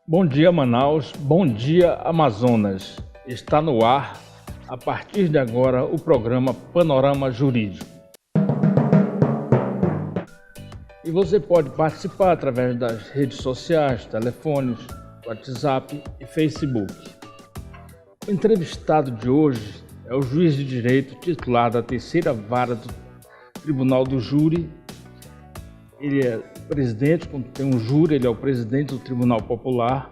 Bom dia, Manaus. Bom dia, Amazonas. Está no ar, a partir de agora, o programa Panorama Jurídico. E você pode participar através das redes sociais, telefones, WhatsApp e Facebook. O entrevistado de hoje é o juiz de direito titular da Terceira Vara do Tribunal do Júri. Ele é presidente, quando tem um júri, ele é o presidente do Tribunal Popular.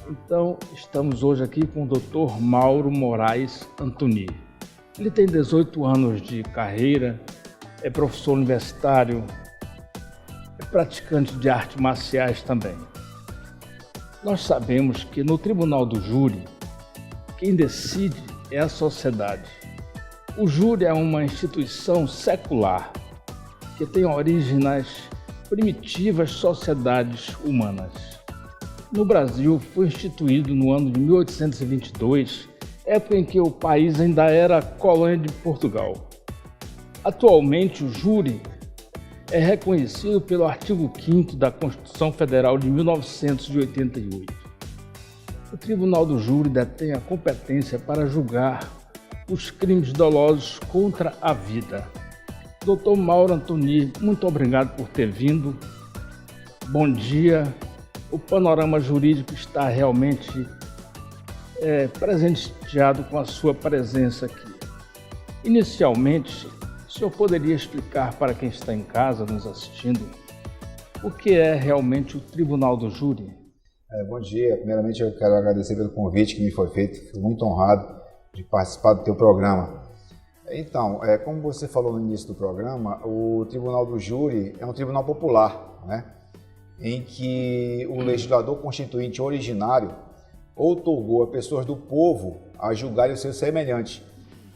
Então, estamos hoje aqui com o Dr. Mauro Moraes Antoni. Ele tem 18 anos de carreira, é professor universitário, é praticante de artes marciais também. Nós sabemos que no Tribunal do Júri, quem decide é a sociedade. O júri é uma instituição secular que tem origem nas primitivas sociedades humanas. No Brasil, foi instituído no ano de 1822, época em que o país ainda era colônia de Portugal. Atualmente, o júri é reconhecido pelo artigo 5º da Constituição Federal de 1988. O Tribunal do Júri detém a competência para julgar os crimes dolosos contra a vida. Dr. Mauro Antoni, muito obrigado por ter vindo. Bom dia. O panorama jurídico está realmente presenteado com a sua presença aqui. Inicialmente, o senhor poderia explicar para quem está em casa nos assistindo o que é realmente o Tribunal do Júri? Bom dia. Primeiramente, eu quero agradecer pelo convite que me foi feito. Fico muito honrado de participar do teu programa. Então, como você falou no início do programa, o Tribunal do Júri é um tribunal popular, né? Em que o legislador constituinte originário outorgou a pessoas do povo a julgarem os seus semelhantes,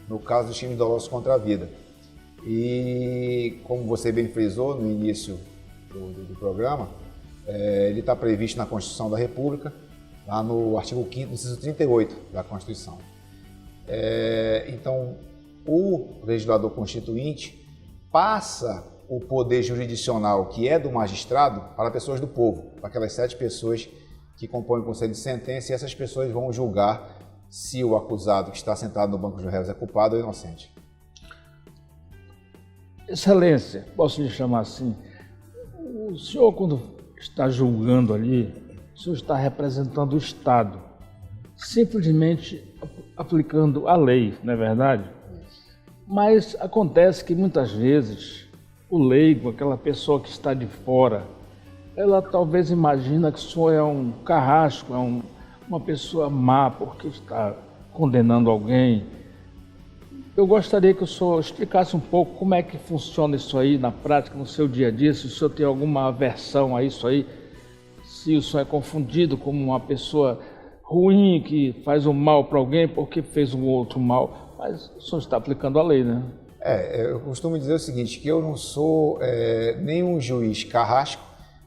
no caso dos crimes dolosos contra a vida. E, como você bem frisou no início do programa, ele está previsto na Constituição da República, lá no artigo 5º, inciso 38 da Constituição. Então, o legislador constituinte passa o poder jurisdicional, que é do magistrado, para pessoas do povo, para aquelas 7 pessoas que compõem o conselho de sentença, e essas pessoas vão julgar se o acusado que está sentado no banco de réus é culpado ou inocente. Excelência, posso lhe chamar assim? O senhor, quando está julgando ali, o senhor está representando o Estado, simplesmente aplicando a lei, não é verdade? Mas acontece que muitas vezes o leigo, aquela pessoa que está de fora, ela talvez imagina que o senhor é um carrasco, uma pessoa má porque está condenando alguém. Eu gostaria que o senhor explicasse um pouco como é que funciona isso aí na prática, no seu dia a dia, se o senhor tem alguma aversão a isso aí, se o senhor é confundido como uma pessoa ruim que faz um mal para alguém porque fez um outro mal. Mas o senhor está aplicando a lei, né? Eu costumo dizer o seguinte, que eu não sou nem um juiz carrasco,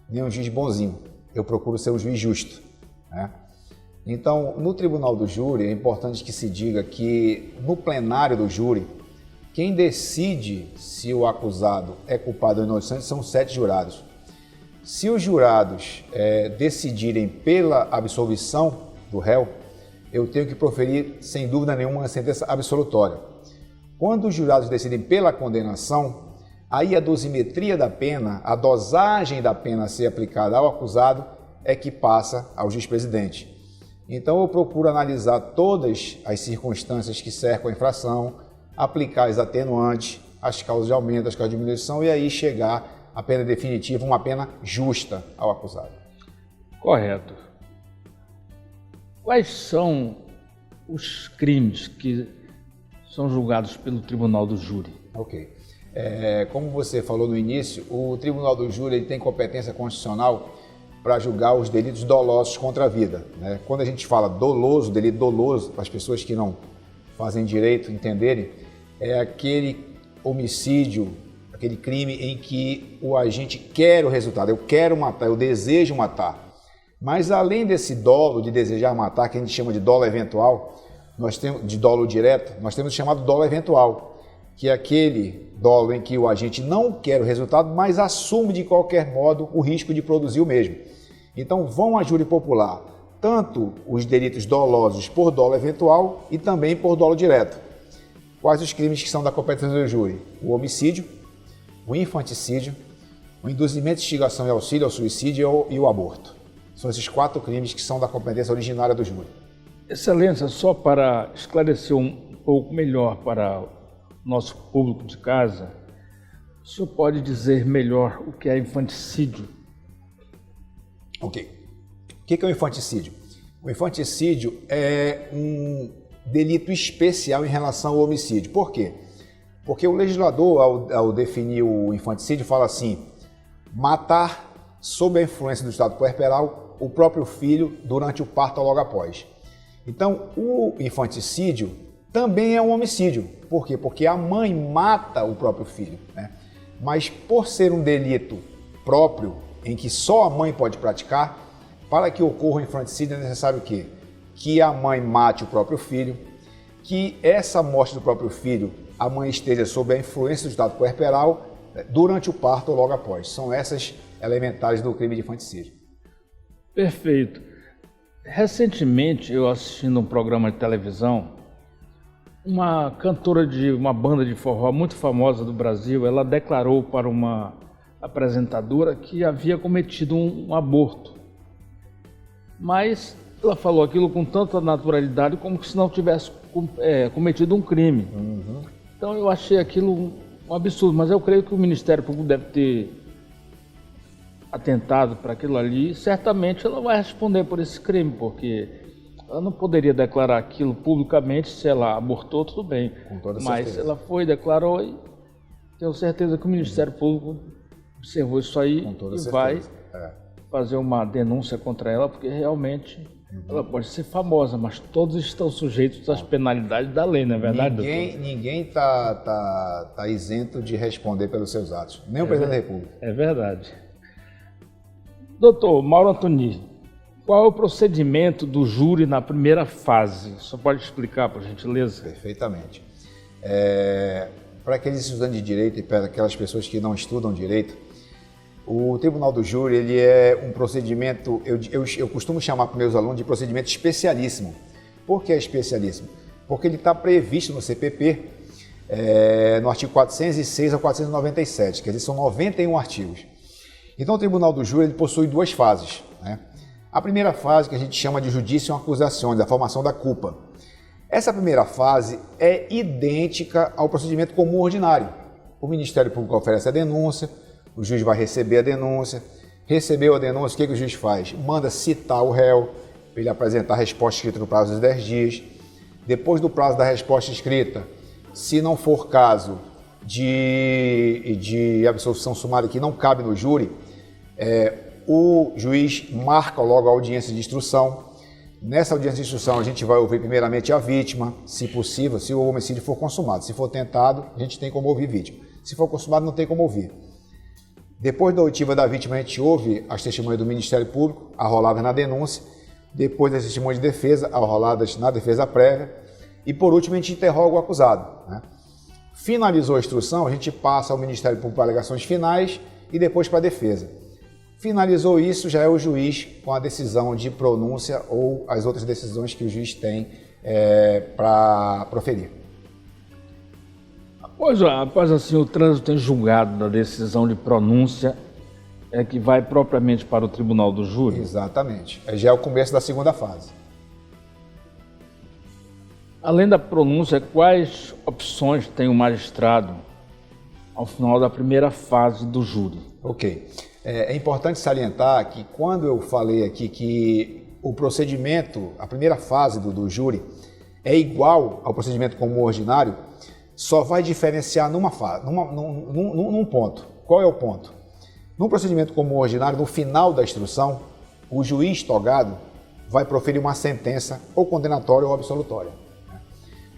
nem um juiz bonzinho. Eu procuro ser um juiz justo, né? Então, no Tribunal do Júri, é importante que se diga que no plenário do júri, quem decide se o acusado é culpado ou inocente são 7 jurados. Se os jurados decidirem pela absolvição do réu, eu tenho que proferir, sem dúvida nenhuma, uma sentença absolutória. Quando os jurados decidem pela condenação, aí a dosimetria da pena, a dosagem da pena a ser aplicada ao acusado é que passa ao juiz-presidente. Então eu procuro analisar todas as circunstâncias que cercam a infração, aplicar as atenuantes, as causas de aumento, as causas de diminuição e aí chegar à pena definitiva, uma pena justa ao acusado. Correto. Quais são os crimes que são julgados pelo Tribunal do Júri? Ok. Como você falou no início, o Tribunal do Júri ele tem competência constitucional para julgar os delitos dolosos contra a vida, né? Quando a gente fala doloso, delito doloso, para as pessoas que não fazem direito entenderem, é aquele homicídio, aquele crime em que o agente quer o resultado, eu quero matar, eu desejo matar. Mas além desse dolo de desejar matar, que a gente chama de dolo eventual, nós temos de dolo direto, nós temos o chamado dolo eventual, que é aquele dolo em que o agente não quer o resultado, mas assume de qualquer modo o risco de produzir o mesmo. Então vão a júri popular tanto os delitos dolosos por dolo eventual e também por dolo direto. Quais os crimes que são da competência do júri? O homicídio, o infanticídio, o induzimento, instigação e auxílio ao suicídio e o aborto. São esses 4 crimes que são da competência originária do júri. Excelência, só para esclarecer um pouco melhor para o nosso público de casa, o senhor pode dizer melhor o que é infanticídio? Ok. O que é o infanticídio? O infanticídio é um delito especial em relação ao homicídio. Por quê? Porque o legislador, ao definir o infanticídio, fala assim: matar sob a influência do estado puerperal o próprio filho durante o parto ou logo após. Então, o infanticídio também é um homicídio. Por quê? Porque a mãe mata o próprio filho, né? Mas por ser um delito próprio, em que só a mãe pode praticar, para que ocorra o infanticídio é necessário o quê? Que a mãe mate o próprio filho, que essa morte do próprio filho, a mãe esteja sob a influência do estado puerperal durante o parto ou logo após. São essas elementares do crime de infanticídio. Perfeito. Recentemente, eu assistindo um programa de televisão, uma cantora de uma banda de forró muito famosa do Brasil, ela declarou para uma apresentadora que havia cometido um aborto. Mas ela falou aquilo com tanta naturalidade como se não tivesse cometido um crime. Então eu achei aquilo um absurdo, mas eu creio que o Ministério Público deve ter atentado para aquilo ali. Certamente ela vai responder por esse crime, porque ela não poderia declarar aquilo publicamente. Se ela abortou, tudo bem, mas ela foi, declarou, e tenho certeza que o Ministério Público observou isso aí e vai fazer uma denúncia contra ela, porque realmente ela pode ser famosa, mas todos estão sujeitos às penalidades da lei, não é verdade, doutor? Ninguém tá isento de responder pelos seus atos, nem o presidente da República. É verdade. Doutor Mauro Antoni, qual é o procedimento do júri na primeira fase? Só pode explicar, por gentileza? Perfeitamente. Para aqueles estudantes de direito e para aquelas pessoas que não estudam direito, o Tribunal do Júri ele é um procedimento, eu costumo chamar para meus alunos de procedimento especialíssimo. Por que é especialíssimo? Porque ele está previsto no CPP, no artigo 406 a 497, quer dizer, são 91 artigos. Então o Tribunal do Júri ele possui 2 fases, né? A primeira fase, que a gente chama de judicium accusationis, a formação da culpa. Essa primeira fase é idêntica ao procedimento comum ordinário. O Ministério Público oferece a denúncia, o juiz vai receber a denúncia. Recebeu a denúncia, o que o juiz faz? Manda citar o réu, para ele apresentar a resposta escrita no prazo de 10 dias. Depois do prazo da resposta escrita, se não for caso de absolvição sumária que não cabe no júri, o juiz marca logo a audiência de instrução. Nessa audiência de instrução, a gente vai ouvir primeiramente a vítima, se possível, se o homicídio for consumado. Se for tentado, a gente tem como ouvir vítima. Se for consumado, não tem como ouvir. Depois da oitiva da vítima, a gente ouve as testemunhas do Ministério Público, arroladas na denúncia. Depois das testemunhas de defesa, arroladas na defesa prévia. E, por último, a gente interroga o acusado, né? Finalizou a instrução, a gente passa ao Ministério Público para alegações finais e depois para a defesa. Finalizou isso, já é o juiz com a decisão de pronúncia ou as outras decisões que o juiz tem para proferir. Após assim o trânsito em julgado da decisão de pronúncia, é que vai propriamente para o Tribunal do Júri? Exatamente. Já é o começo da segunda fase. Além da pronúncia, quais opções tem o magistrado ao final da primeira fase do júri? Ok. É importante salientar que quando eu falei aqui que o procedimento, a primeira fase do júri é igual ao procedimento comum ordinário, só vai diferenciar num ponto. Qual é o ponto? No procedimento comum ordinário, no final da instrução, o juiz togado vai proferir uma sentença ou condenatória ou absolutória.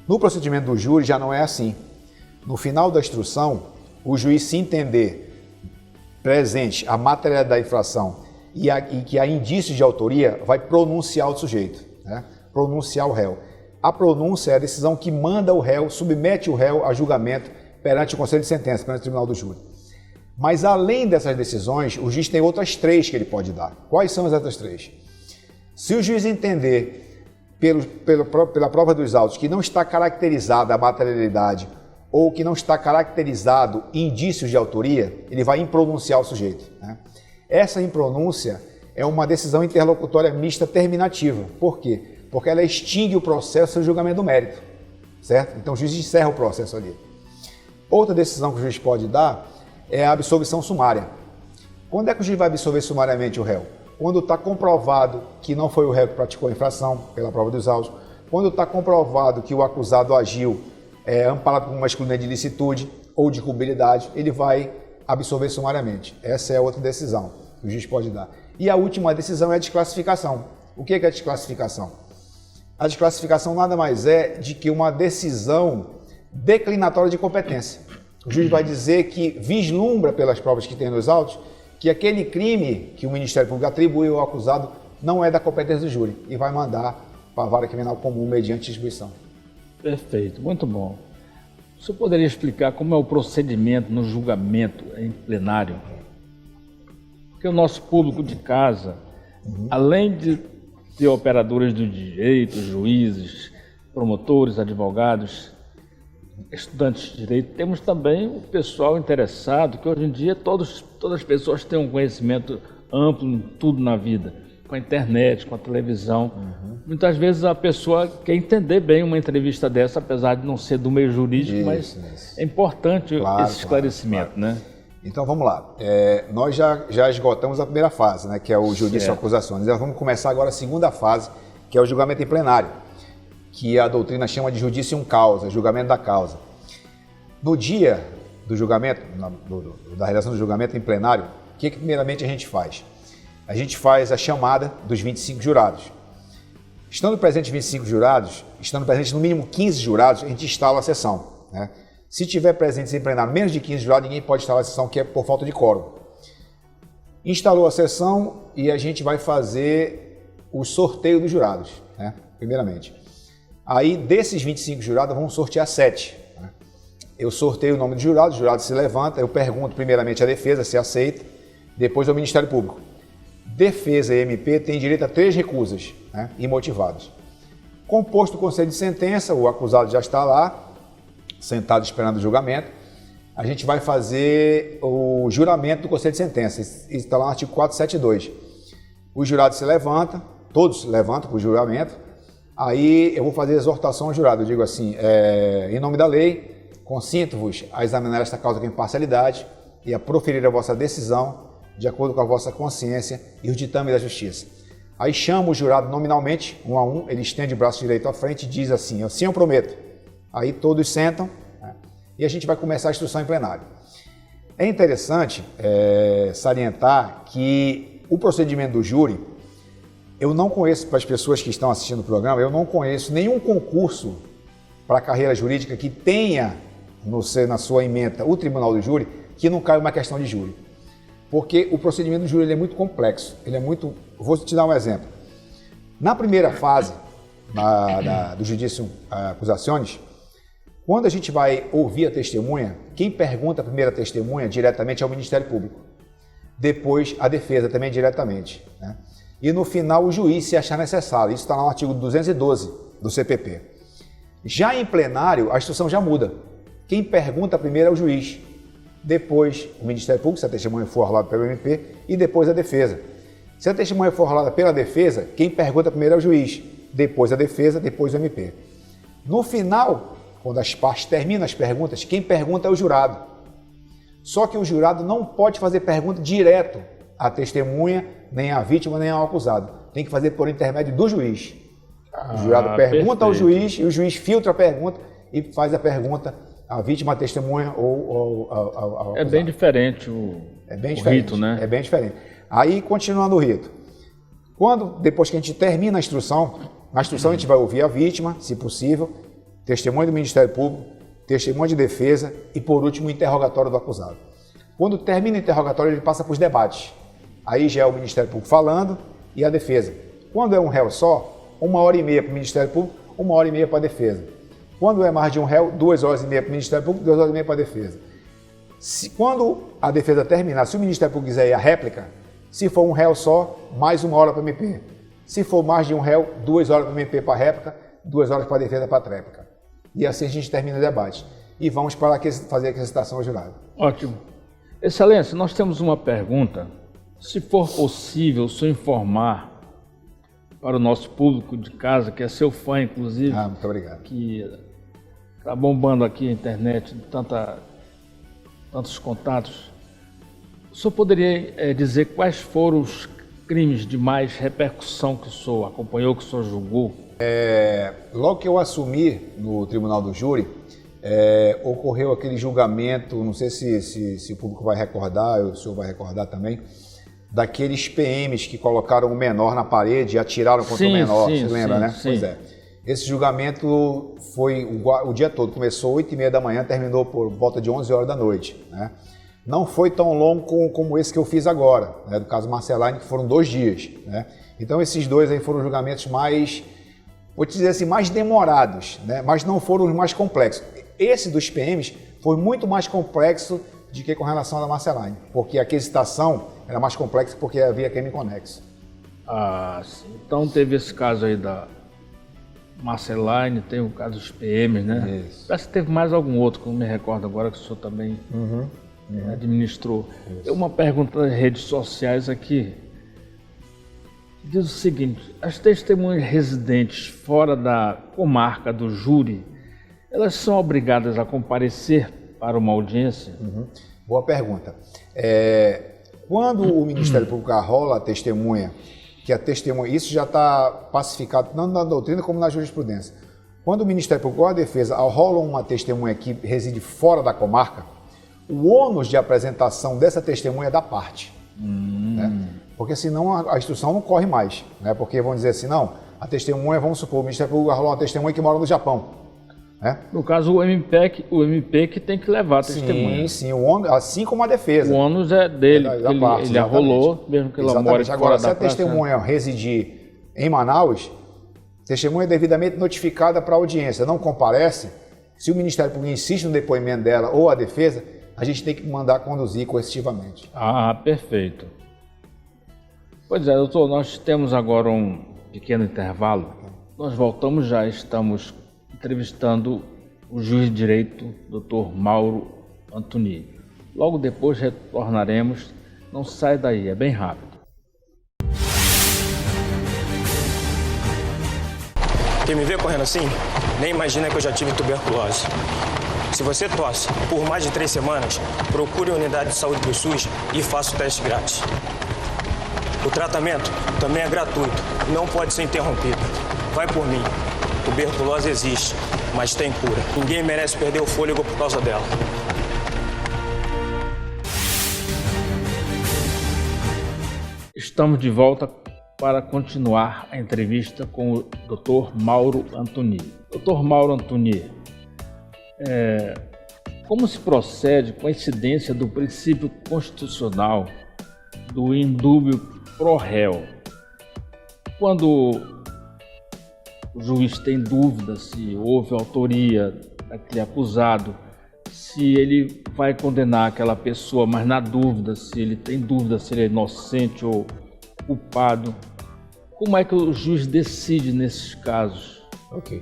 No procedimento do júri já não é assim. No final da instrução, o juiz, se entender presente a materialidade da infração e que há indícios de autoria, vai pronunciar o sujeito, né? Pronunciar o réu. A pronúncia é a decisão que manda o réu, submete o réu a julgamento perante o Conselho de Sentença, perante o Tribunal do Júri. Mas além dessas decisões, o juiz tem outras 3 que ele pode dar. Quais são as outras 3? Se o juiz entender pela prova dos autos que não está caracterizada a materialidade ou que não está caracterizado indícios de autoria, ele vai impronunciar o sujeito, né? Essa impronúncia é uma decisão interlocutória mista terminativa. Por quê? Porque ela extingue o processo de julgamento do mérito, certo? Então o juiz encerra o processo ali. Outra decisão que o juiz pode dar é a absolvição sumária. Quando é que o juiz vai absolver sumariamente o réu? Quando está comprovado que não foi o réu que praticou a infração, pela prova dos autos. Quando está comprovado que o acusado agiu amparado por uma excludente de ilicitude ou de culpabilidade, ele vai absolver sumariamente. Essa é a outra decisão que o juiz pode dar. E a última decisão é a desclassificação. O que é a desclassificação? A desclassificação nada mais é de que uma decisão declinatória de competência. O juiz vai dizer que vislumbra pelas provas que tem nos autos que aquele crime que o Ministério Público atribuiu ao acusado não é da competência do júri e vai mandar para a vara criminal comum mediante distribuição. Perfeito, muito bom. O senhor poderia explicar como é o procedimento no julgamento em plenário? Porque o nosso público de casa, além de ter operadores do direito, juízes, promotores, advogados, estudantes de direito, temos também o pessoal interessado, que hoje em dia todas as pessoas têm um conhecimento amplo em tudo na vida, com a internet, com a televisão. Muitas vezes a pessoa quer entender bem uma entrevista dessa, apesar de não ser do meio jurídico, mas é importante esse esclarecimento, né? Então vamos lá, nós já esgotamos a primeira fase, né, que é o juízo de acusações. Nós vamos começar agora a segunda fase, que é o julgamento em plenário, que a doutrina chama de judicium causa, julgamento da causa. No dia do julgamento, da redação do julgamento em plenário, o que primeiramente a gente faz? A gente faz a chamada dos 25 jurados. Estando presentes 25 jurados, estando presentes no mínimo 15 jurados, a gente instala a sessão, né? Se tiver presentes em plenário menos de 15 jurados, ninguém pode instalar a sessão, que é por falta de quórum. Instalou a sessão e a gente vai fazer o sorteio dos jurados, né? Primeiramente. Aí, desses 25 jurados, vamos sortear 7. Né? Eu sorteio o nome do jurado, o jurado se levanta, eu pergunto primeiramente à defesa se aceita, depois ao Ministério Público. Defesa e MP têm direito a 3 recusas, né, imotivadas. Composto o conselho de sentença, o acusado já está lá, sentado esperando o julgamento, a gente vai fazer o juramento do conselho de sentença, isso está lá no artigo 472. O jurado se levanta, todos se levantam para o juramento, aí eu vou fazer a exortação ao jurado, eu digo assim, em nome da lei, consinto-vos a examinar esta causa com imparcialidade e a proferir a vossa decisão de acordo com a vossa consciência e o ditame da justiça. Aí chama o jurado nominalmente, um a um, ele estende o braço direito à frente e diz assim, assim eu prometo. Aí todos sentam, né, e a gente vai começar a instrução em plenário. É interessante salientar que o procedimento do júri, eu não conheço, para as pessoas que estão assistindo o programa, eu não conheço nenhum concurso para a carreira jurídica que tenha na sua ementa o tribunal do júri, que não caia uma questão de júri. Porque o procedimento do júri ele é muito complexo, ele é muito... Vou te dar um exemplo. Na primeira fase do judicium accusationis, quando a gente vai ouvir a testemunha, quem pergunta a primeira testemunha diretamente é o Ministério Público. Depois a defesa também diretamente, né? E no final o juiz, se achar necessário. Isso está no artigo 212 do CPP. Já em plenário, a instrução já muda. Quem pergunta primeiro é o juiz. Depois o Ministério Público, se a testemunha for arrolada pelo MP, e depois a defesa. Se a testemunha for arrolada pela defesa, quem pergunta primeiro é o juiz. Depois a defesa, depois o MP. No final, quando as partes terminam as perguntas, quem pergunta é o jurado. Só que o jurado não pode fazer pergunta direto à testemunha, nem à vítima, nem ao acusado. Tem que fazer por intermédio do juiz. O jurado pergunta ao juiz e o juiz filtra a pergunta e faz a pergunta à vítima, à testemunha ou ao acusado. É bem diferente o rito, né? É bem diferente. Aí, continuando o rito. Depois que a gente termina a instrução a gente vai ouvir a vítima, se possível, testemunha do Ministério Público, testemunha de defesa e, por último, o interrogatório do acusado. Quando termina o interrogatório, ele passa para os debates. Aí já é o Ministério Público falando e a defesa. Quando é um réu só, 1h30 para o Ministério Público, 1h30 para a defesa. Quando é mais de um réu, 2h30 para o Ministério Público, 2h30 para a defesa. Quando a defesa terminar, se o Ministério Público quiser ir à réplica, se for um réu só, mais 1 hora para o MP. Se for mais de um réu, 2 horas para o MP para a réplica, 2 horas para a defesa para a tréplica. E assim a gente termina o debate. E vamos para fazer a aquisitação ao jurado. Ótimo. Excelência, nós temos uma pergunta. Se for possível, o senhor informar para o nosso público de casa, que é seu fã, inclusive. Muito obrigado. Que está bombando aqui a internet, tantos contatos. O senhor poderia dizer quais foram os crimes de mais repercussão que o senhor acompanhou, que o senhor julgou? Logo que eu assumi no Tribunal do Júri, ocorreu aquele julgamento, não sei se o público vai recordar, o senhor vai recordar também, daqueles PMs que colocaram o menor na parede e atiraram contra o menor, você lembra, né? Sim. Pois é. Esse julgamento foi o dia todo, começou 8h30 da manhã, terminou por volta de 11 horas da noite, né? Não foi tão longo como esse que eu fiz agora, né, do caso Marceline, que foram 2 dias, né? Então esses 2 aí foram julgamentos mais, vou te dizer assim, mais demorados, né? Mas não foram os mais complexos. Esse dos PMs foi muito mais complexo do que com relação à da Marceline, porque a aquisitação era mais complexa porque havia crime conexo. Sim. Então teve esse caso aí da Marceline, tem o caso dos PMs, né? Isso. Parece que teve mais algum outro, que eu não me recordo agora, que o senhor também administrou. Tem uma pergunta nas redes sociais aqui. Diz o seguinte: as testemunhas residentes fora da comarca do júri, elas são obrigadas a comparecer para uma audiência? Boa pergunta. Quando o Ministério Público arrola a testemunha, isso já está pacificado, não na doutrina como na jurisprudência. Quando o Ministério Público ou a defesa arrolam uma testemunha que reside fora da comarca, o ônus de apresentação dessa testemunha é da parte. Né? Porque senão a instrução não corre mais. Né? Porque vão dizer assim, não, a testemunha, vamos supor, o Ministério Público arrolou uma testemunha que mora no Japão. Né? No caso, o MP que tem que levar a testemunha. Sim, o ônus, assim como a defesa. O ônus é dele, ele arrolou, mesmo que ela more fora Agora, se da a praça, testemunha residir em Manaus, a testemunha é devidamente notificada para a audiência, não comparece, se o Ministério Público insiste no depoimento dela ou a defesa, a gente tem que mandar conduzir coercitivamente. Perfeito. Pois é, doutor, nós temos agora um pequeno intervalo. Nós voltamos já, estamos entrevistando o juiz de direito, Dr. Mauro Antoni. Logo depois retornaremos. Não sai daí, é bem rápido. Quem me vê correndo assim, nem imagina que eu já tive tuberculose. Se você tosse por mais de 3 semanas, procure a unidade de saúde do SUS e faça o teste grátis. O tratamento também é gratuito, não pode ser interrompido. Vai por mim. Tuberculose existe, mas tem cura. Ninguém merece perder o fôlego por causa dela. Estamos de volta para continuar a entrevista com o Dr. Mauro Antoni. Dr. Mauro Antoni, como se procede com a incidência do princípio constitucional do indúbio pro réu? Quando o juiz tem dúvida se houve autoria daquele acusado, se ele vai condenar aquela pessoa, mas na dúvida, se ele tem dúvida se ele é inocente ou culpado, como é que o juiz decide nesses casos? Ok.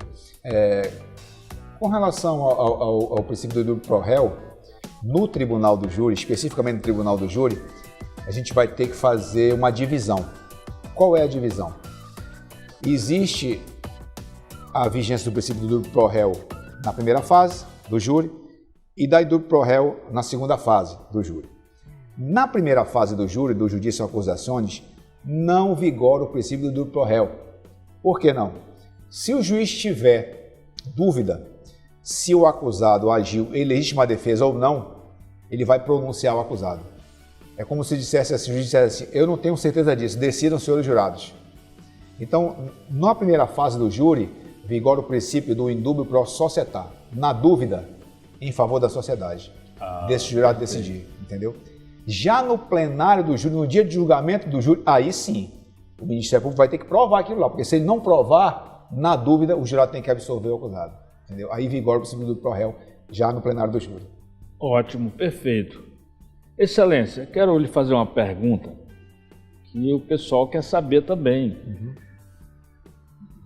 Com relação ao princípio do indúbio pro réu, no tribunal do júri, especificamente no tribunal do júri, a gente vai ter que fazer uma divisão. Qual é a divisão? Existe a vigência do princípio do indúbio pro réu na primeira fase do júri e da indúbio pro réu na segunda fase do júri. Na primeira fase do júri, do judício acusações, não vigora o princípio do indúbio pro réu. Por que não? Se o juiz tiver dúvida se o acusado agiu em legítima defesa ou não, ele vai pronunciar o acusado. É como se dissesse assim, o juiz dissesse assim, eu não tenho certeza disso, decidam, senhores jurados. Então, na primeira fase do júri, vigora o princípio do indúbio pro società. Na dúvida, em favor da sociedade. Desse jurado decidir, entendeu? Já no plenário do júri, no dia de julgamento do júri, aí sim, o Ministério Público vai ter que provar aquilo lá, porque se ele não provar, na dúvida, o jurado tem que absolver o acusado, entendeu? Aí vigora o princípio do pro réu, já no plenário do júri. Ótimo, perfeito. Excelência, quero lhe fazer uma pergunta que o pessoal quer saber também.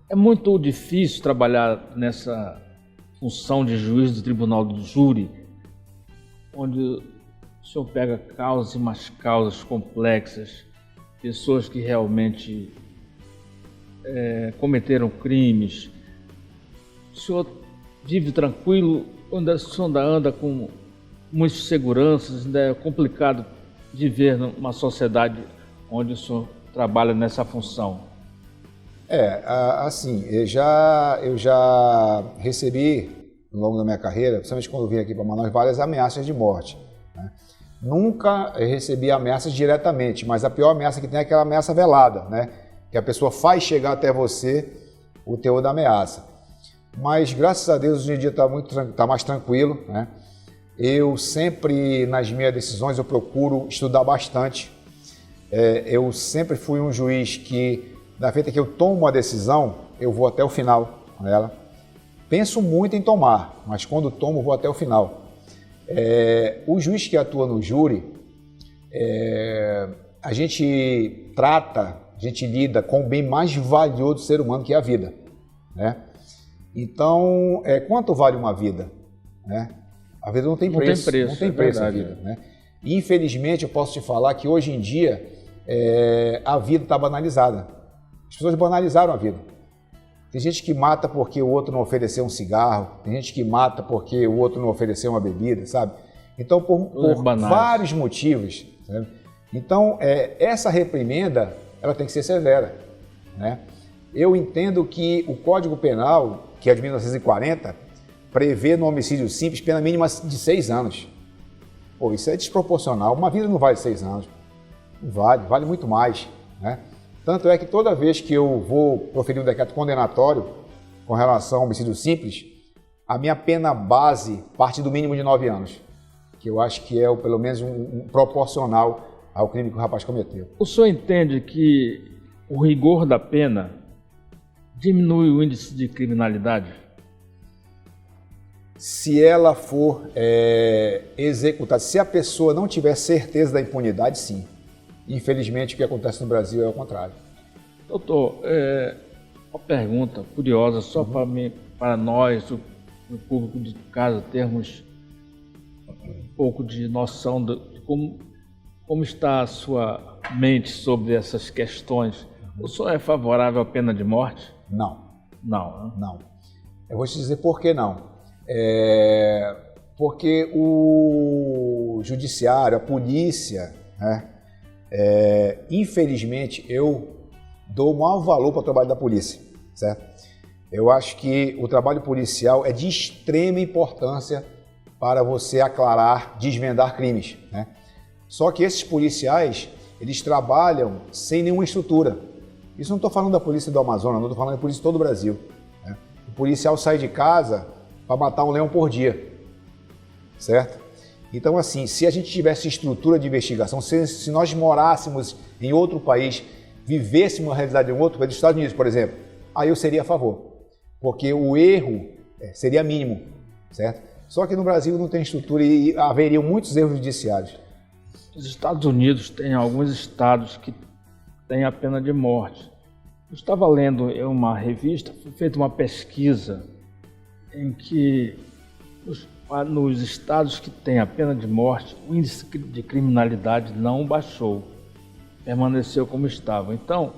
É muito difícil trabalhar nessa função de juiz do Tribunal do Júri, onde o senhor pega causas e mais causas complexas, pessoas que realmente cometeram crimes. O senhor vive tranquilo, o senhor ainda anda com muitas seguranças, ainda é complicado viver numa sociedade onde o senhor trabalha nessa função? Assim, eu já recebi, ao longo da minha carreira, principalmente quando eu vim aqui para Manaus, várias ameaças de morte, né? Nunca recebi ameaças diretamente, mas a pior ameaça que tem é aquela ameaça velada, né? Que a pessoa faz chegar até você o teor da ameaça. Mas, graças a Deus, hoje em dia está mais tranquilo, né? Eu sempre, nas minhas decisões, eu procuro estudar bastante. Eu sempre fui um juiz que, na feita que eu tomo uma decisão, eu vou até o final com ela. Penso muito em tomar, mas quando tomo, vou até o final. O juiz que atua no júri, a gente lida com o bem mais valioso do ser humano, que é a vida, né? Então, quanto vale uma vida, né? A vida não tem preço, não tem preço a vida, né? E, infelizmente, eu posso te falar que hoje em dia a vida está banalizada. As pessoas banalizaram a vida. Tem gente que mata porque o outro não ofereceu um cigarro, tem gente que mata porque o outro não ofereceu uma bebida, sabe? Então, por vários motivos, sabe? Então, essa reprimenda, ela tem que ser severa, né? Eu entendo que o Código Penal, que é de 1940, prevê no homicídio simples pena mínima de 6 anos. Pô, isso é desproporcional. Uma vida não vale 6 anos. Não vale, vale muito mais, né? Tanto é que toda vez que eu vou proferir um decreto condenatório com relação ao homicídio simples, a minha pena base parte do mínimo de 9 anos, que eu acho que é pelo menos um proporcional ao crime que o rapaz cometeu. O senhor entende que o rigor da pena diminui o índice de criminalidade? Se ela for executada, se a pessoa não tiver certeza da impunidade, sim. Infelizmente, o que acontece no Brasil é o contrário. Doutor, uma pergunta curiosa, só para nós, o público de casa, termos um pouco de noção de como está a sua mente sobre essas questões. O senhor é favorável à pena de morte? Não. Não, né? Não. Eu vou te dizer por que não. Porque o judiciário, a polícia, né? Infelizmente, eu dou o maior valor para o trabalho da polícia, certo? Eu acho que o trabalho policial é de extrema importância para você aclarar, desvendar crimes, né? Só que esses policiais, eles trabalham sem nenhuma estrutura. Isso não estou falando da polícia do Amazonas, não estou falando da polícia de todo o Brasil, né? O policial sai de casa para matar um leão por dia, certo? Então, assim, se a gente tivesse estrutura de investigação, se nós morássemos em outro país, vivêssemos a realidade de um outro país, dos Estados Unidos, por exemplo, aí eu seria a favor, porque o erro seria mínimo, certo? Só que no Brasil não tem estrutura e haveriam muitos erros judiciários. Os Estados Unidos têm alguns estados que têm a pena de morte. Eu estava lendo em uma revista, foi feita uma pesquisa em que nos estados que têm a pena de morte, o índice de criminalidade não baixou, permaneceu como estava. Então,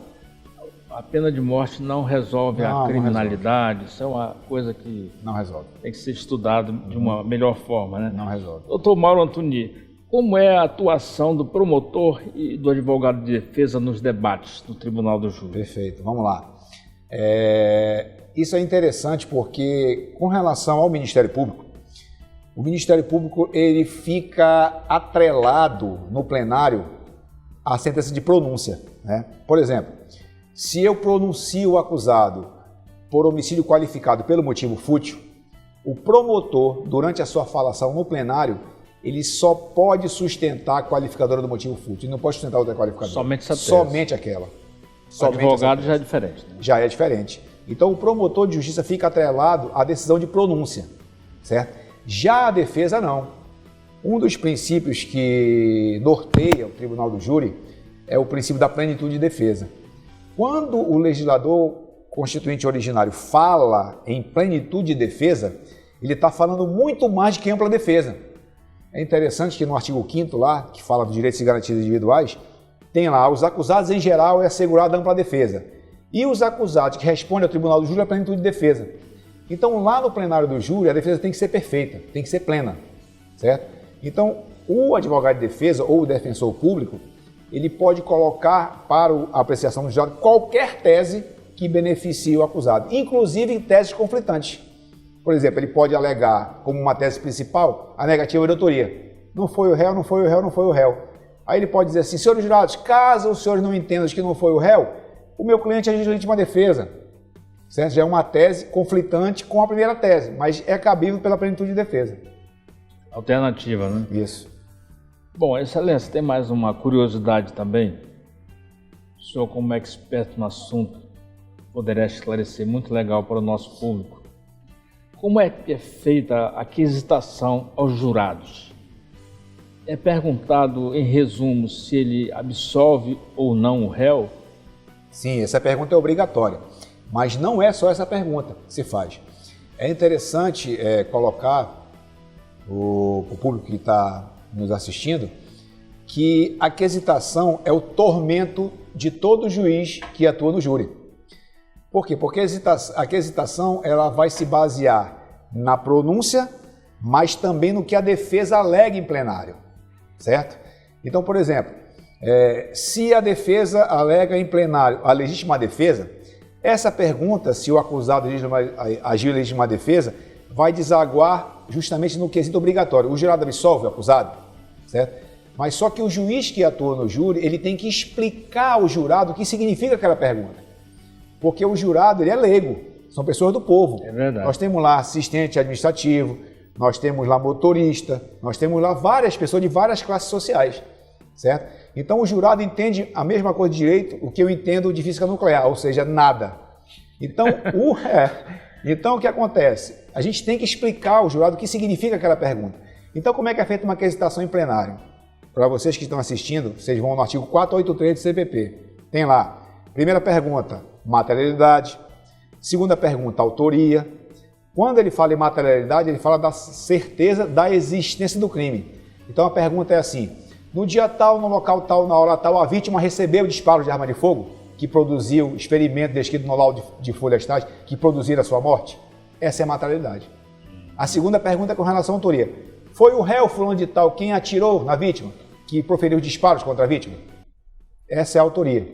a pena de morte não resolve a criminalidade, isso é uma coisa que não resolve. Tem que ser estudado de uma melhor forma, né? Não resolve. Doutor Mauro Antoni, como é a atuação do promotor e do advogado de defesa nos debates do Tribunal do Júri? Perfeito, vamos lá. Isso é interessante porque, com relação ao Ministério Público, o Ministério Público ele fica atrelado no plenário à sentença de pronúncia, né? Por exemplo, se eu pronuncio o acusado por homicídio qualificado pelo motivo fútil, o promotor, durante a sua falação no plenário, ele só pode sustentar a qualificadora do motivo fútil, ele não pode sustentar outra qualificadora. Somente essa tese. Somente aquela. O advogado já é diferente, né? Já é diferente. Então, o promotor de justiça fica atrelado à decisão de pronúncia, certo? Já a defesa, não. Um dos princípios que norteia o Tribunal do Júri é o princípio da plenitude de defesa. Quando o legislador constituinte originário fala em plenitude de defesa, ele está falando muito mais do que ampla defesa. É interessante que no artigo 5º lá, que fala dos direitos e garantias individuais, tem lá, os acusados em geral é assegurada ampla defesa. E os acusados que respondem ao Tribunal do Júri é a plenitude de defesa. Então lá no plenário do júri a defesa tem que ser perfeita, tem que ser plena, certo? Então o advogado de defesa ou o defensor público, ele pode colocar para a apreciação do jurado qualquer tese que beneficie o acusado, inclusive teses conflitantes. Por exemplo, ele pode alegar como uma tese principal a negativa de autoria. Não foi o réu, não foi o réu, não foi o réu. Aí ele pode dizer assim, senhores jurados, caso os senhores não entendam que não foi o réu, o meu cliente é de legítima defesa. Certo? Já é uma tese conflitante com a primeira tese, mas é cabível pela plenitude de defesa. Alternativa, né? Isso. Bom, Excelência, tem mais uma curiosidade também. O senhor, como expert no assunto, poderá esclarecer muito legal para o nosso público. Como é que é feita a aquisitação aos jurados? É perguntado, em resumo, se ele absolve ou não o réu? Sim, essa pergunta é obrigatória. Mas não é só essa pergunta que se faz. É interessante colocar o público que está nos assistindo que a quesitação é o tormento de todo juiz que atua no júri. Por quê? Porque a quesitação ela vai se basear na pronúncia, mas também no que a defesa alega em plenário, certo? Então, por exemplo, se a defesa alega em plenário a legítima defesa, essa pergunta, se o acusado agiu em legítima defesa, vai desaguar justamente no quesito obrigatório. O jurado absolve o acusado, certo? Mas só que o juiz que atua no júri, ele tem que explicar ao jurado o que significa aquela pergunta. Porque o jurado, ele é leigo, são pessoas do povo. É verdade. Nós temos lá assistente administrativo, nós temos lá motorista, nós temos lá várias pessoas de várias classes sociais, certo? Então o jurado entende a mesma coisa de direito, o que eu entendo de física nuclear, ou seja, nada. Então, então o que acontece? A gente tem que explicar ao jurado o que significa aquela pergunta. Então como é que é feita uma quesitação em plenário? Para vocês que estão assistindo, vocês vão no artigo 483 do CPP. Tem lá, primeira pergunta, materialidade. Segunda pergunta, autoria. Quando ele fala em materialidade, ele fala da certeza da existência do crime. Então a pergunta é assim, no dia tal, no local tal, na hora tal, a vítima recebeu disparo de arma de fogo que produziu experimento descrito no laudo de Folhastagem que produziram a sua morte? Essa é a materialidade. A segunda pergunta é com relação à autoria. Foi o réu fulano de tal quem atirou na vítima, que proferiu disparos contra a vítima? Essa é a autoria,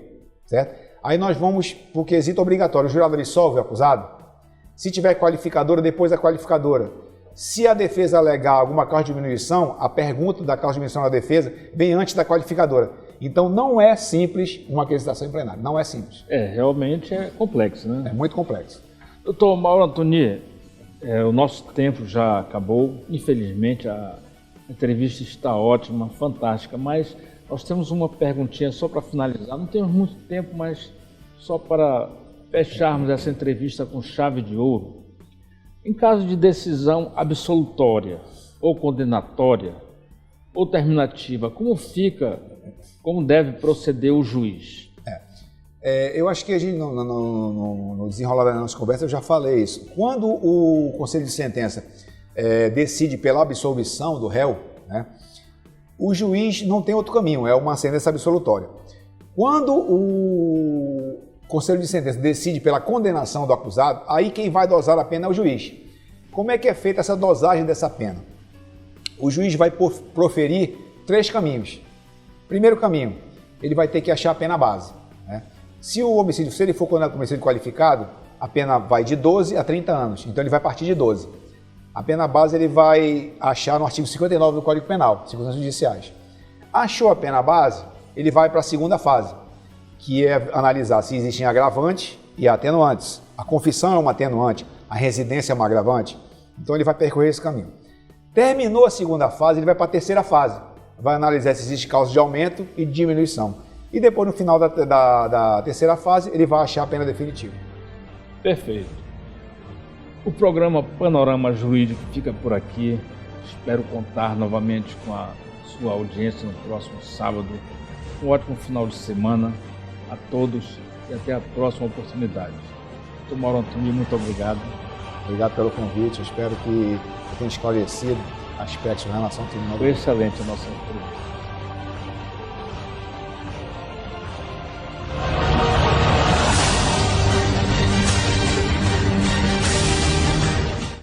certo? Aí nós vamos para o quesito obrigatório. O jurado absolve o acusado? Se tiver qualificadora, depois a qualificadora. Se a defesa alegar alguma causa de diminuição, a pergunta da causa de diminuição da defesa vem antes da qualificadora. Então não é simples uma quesitação em plenário, não é simples. Realmente é complexo, né? É muito complexo. Doutor Mauro Antoni, o nosso tempo já acabou. Infelizmente a entrevista está ótima, fantástica, mas nós temos uma perguntinha só para finalizar. Não temos muito tempo, mas só para fecharmos essa entrevista com chave de ouro. Em caso de decisão absolutória ou condenatória ou terminativa, como deve proceder o juiz? Eu acho que a gente, no desenrolar da nossa conversa, eu já falei isso. Quando o Conselho de Sentença decide pela absolvição do réu, né, o juiz não tem outro caminho, é uma sentença absolutória. Quando o Conselho de Sentença decide pela condenação do acusado, aí quem vai dosar a pena é o juiz. Como é que é feita essa dosagem dessa pena? O juiz vai proferir 3 caminhos. Primeiro caminho, ele vai ter que achar a pena base, né? Se ele for condenado por homicídio qualificado, a pena vai de 12 a 30 anos, então ele vai partir de 12. A pena base ele vai achar no artigo 59 do Código Penal, circunstâncias judiciais. Achou a pena base, ele vai para a segunda fase, que é analisar se existem agravantes e atenuantes. A confissão é uma atenuante, a residência é uma agravante. Então ele vai percorrer esse caminho. Terminou a segunda fase, ele vai para a terceira fase. Vai analisar se existe causa de aumento e de diminuição. E depois, no final da terceira fase, ele vai achar a pena definitiva. Perfeito. O programa Panorama Jurídico fica por aqui. Espero contar novamente com a sua audiência no próximo sábado. Um ótimo final de semana a todos e até a próxima oportunidade. Dr. Mauro Antônio, muito obrigado. Obrigado pelo convite. Eu espero que tenha esclarecido aspectos da relação criminal. Foi excelente a nossa entrevista.